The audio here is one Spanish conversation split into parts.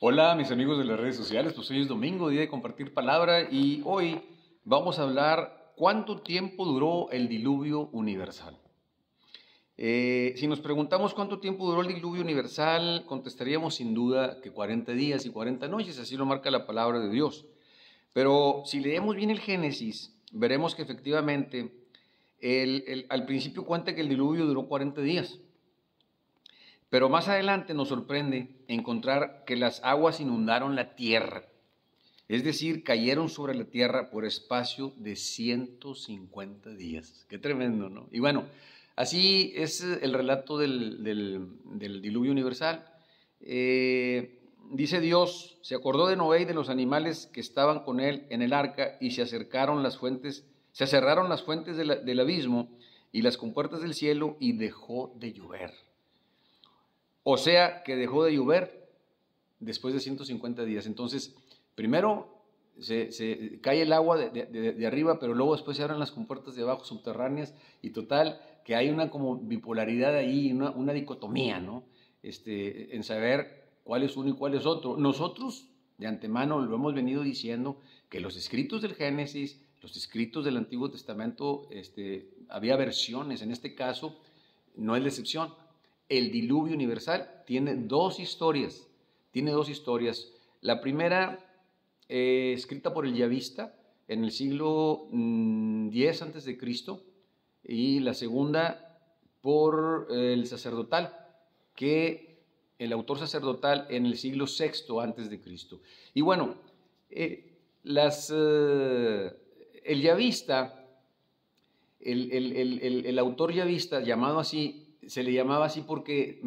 Hola mis amigos de las redes sociales, pues hoy es domingo, día de compartir palabra y hoy vamos a hablar cuánto tiempo duró el diluvio universal. Si nos preguntamos cuánto tiempo duró el diluvio universal, contestaríamos sin duda que 40 días y 40 noches, así lo marca la palabra de Dios. Pero si leemos bien el Génesis, veremos que efectivamente al principio cuenta que el diluvio duró 40 días. Pero más adelante nos sorprende encontrar que las aguas inundaron la tierra, es decir, cayeron sobre la tierra por espacio de 150 días. Qué tremendo, ¿no? Y bueno, así es el relato del diluvio universal. Dice Dios, se acordó de Noé y de los animales que estaban con él en el arca y se cerraron las fuentes del abismo y las compuertas del cielo y dejó de llover. O sea que dejó de llover después de 150 días. Entonces, primero se cae el agua de arriba, pero luego después se abren las compuertas de abajo subterráneas y total, que hay una como bipolaridad ahí, una dicotomía, ¿no? En saber cuál es uno y cuál es otro. Nosotros, de antemano, lo hemos venido diciendo, que los escritos del Génesis, los escritos del Antiguo Testamento, había versiones. En este caso, no es la excepción. El diluvio universal tiene dos historias. La primera, escrita por el Yavista en el siglo X antes de Cristo, y la segunda por el sacerdotal, que el autor sacerdotal en el siglo VI antes de Cristo. Y bueno, el Yavista, el autor Yavista, llamado así, se le llamaba así porque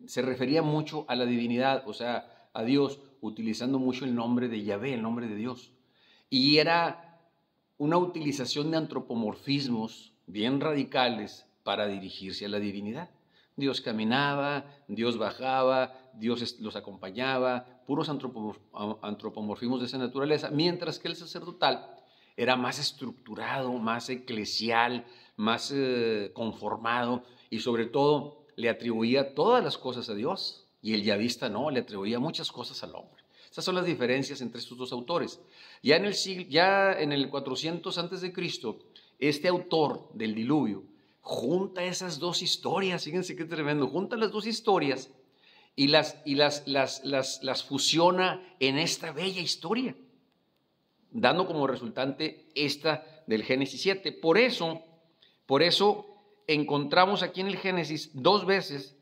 se refería mucho a la divinidad, o sea, a Dios, utilizando mucho el nombre de Yahvé, el nombre de Dios. Y era una utilización de antropomorfismos bien radicales para dirigirse a la divinidad. Dios caminaba, Dios bajaba, Dios los acompañaba, puros antropomorfismos de esa naturaleza, mientras que el sacerdotal era más estructurado, más eclesial, más conformado, y sobre todo le atribuía todas las cosas a Dios, y el yavista no, le atribuía muchas cosas al hombre. Estas son las diferencias entre estos dos autores. Ya en el 400 antes de Cristo, este autor del diluvio junta esas dos historias, fíjense qué tremendo, junta las dos historias y las fusiona en esta bella historia, dando como resultante esta del Génesis 7. Por eso encontramos aquí en el Génesis dos veces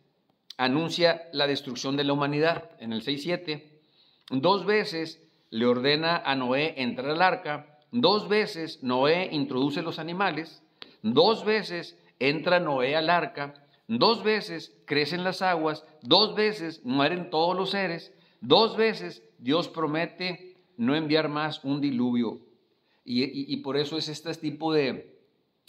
anuncia la destrucción de la humanidad, en el 6:7, dos veces le ordena a Noé entrar al arca, dos veces Noé introduce los animales, dos veces entra Noé al arca, dos veces crecen las aguas, dos veces mueren todos los seres, dos veces Dios promete no enviar más un diluvio. Y por eso es este tipo de,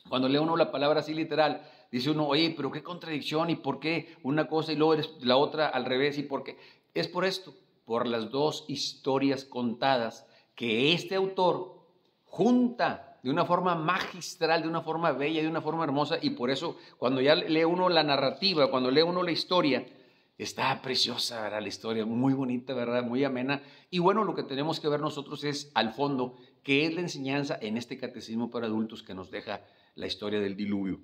cuando lee uno la palabra así literal, dice uno, oye, pero qué contradicción, y por qué una cosa y luego la otra al revés, y por qué. Es por esto, por las dos historias contadas que este autor junta de una forma magistral, de una forma bella, de una forma hermosa, y por eso cuando ya lee uno la narrativa, cuando lee uno la historia, está preciosa, ¿verdad? La historia, muy bonita, ¿verdad? Muy amena. Y bueno, lo que tenemos que ver nosotros es al fondo, qué es la enseñanza en este catecismo para adultos que nos deja la historia del diluvio.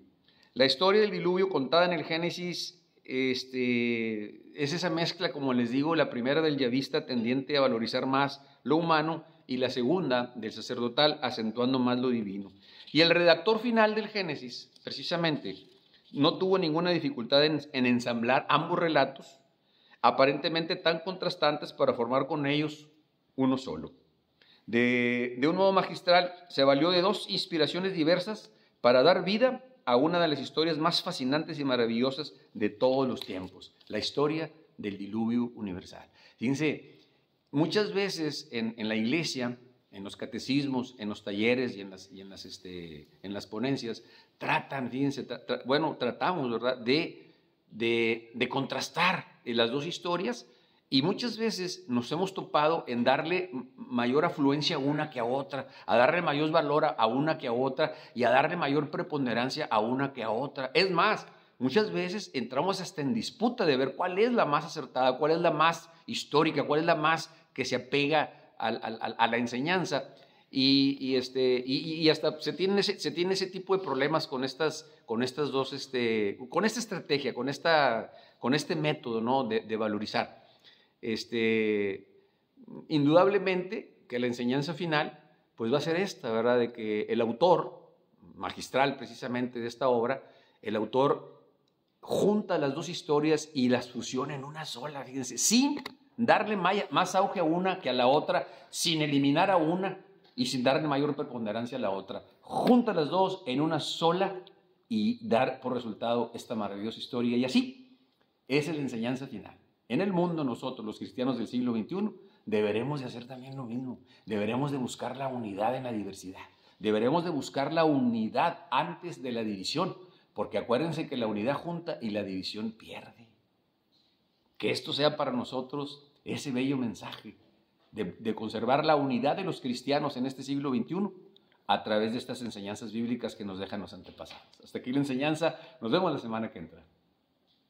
La historia del diluvio contada en el Génesis es esa mezcla, como les digo, la primera del yavista tendiente a valorizar más lo humano y la segunda del sacerdotal acentuando más lo divino. Y el redactor final del Génesis, precisamente, no tuvo ninguna dificultad en ensamblar ambos relatos, aparentemente tan contrastantes, para formar con ellos uno solo. De un modo magistral, se valió de dos inspiraciones diversas para dar vida a una de las historias más fascinantes y maravillosas de todos los tiempos, la historia del diluvio universal. Fíjense, muchas veces en la iglesia, en los catecismos, en los talleres y en las ponencias, tratamos, ¿verdad?, de contrastar las dos historias, y muchas veces nos hemos topado en darle mayor afluencia a una que a otra, a darle mayor valor a una que a otra, y a darle mayor preponderancia a una que a otra. Es más, muchas veces entramos hasta en disputa de ver cuál es la más acertada, cuál es la más histórica, cuál es la más que se apega a la enseñanza. Y hasta se tiene ese tipo de problemas con estas dos, con esta estrategia, con este método, ¿no? de valorizar. Indudablemente que la enseñanza final pues va a ser esta, ¿verdad? De que el autor magistral precisamente de esta obra, el autor junta las dos historias y las fusiona en una sola, fíjense, sin darle más auge a una que a la otra, sin eliminar a una y sin darle mayor preponderancia a la otra. Junta las dos en una sola y dar por resultado esta maravillosa historia. Y así esa es la enseñanza final. En el mundo nosotros, los cristianos del siglo XXI, deberemos de hacer también lo mismo. Deberemos de buscar la unidad en la diversidad. Deberemos de buscar la unidad antes de la división, porque acuérdense que la unidad junta y la división pierde. Que esto sea para nosotros ese bello mensaje de conservar la unidad de los cristianos en este siglo XXI a través de estas enseñanzas bíblicas que nos dejan los antepasados. Hasta aquí la enseñanza. Nos vemos la semana que entra.